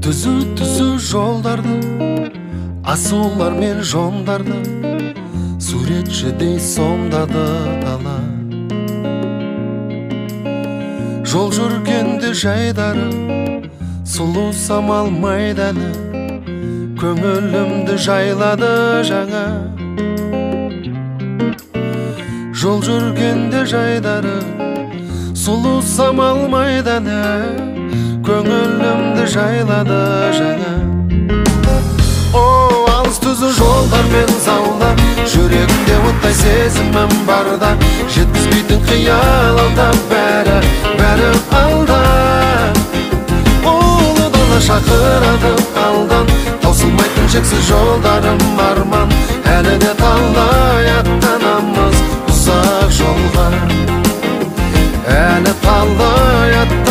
Түзі жолдарды, асулар мен жондарды, суретшідей сомдады дала. Жол жүргенде жайдары, сұлу самал майданы, көңілімді жайлады жаңа. Жол жүргенде жайдары, сұлу самал майданы, көңілімді жайлады жаңа. О, алыс түзі жолдар мен заулар, жүрегімде оттай сезімім барда, жеткізбейтін қиялымда бәрі алда. Ұлы дала шақырады алдан, таусылмайтын шексіз жолдарым арман, әлі де талай аттанамыз ұзақ жолға, әлі талай аттанамыз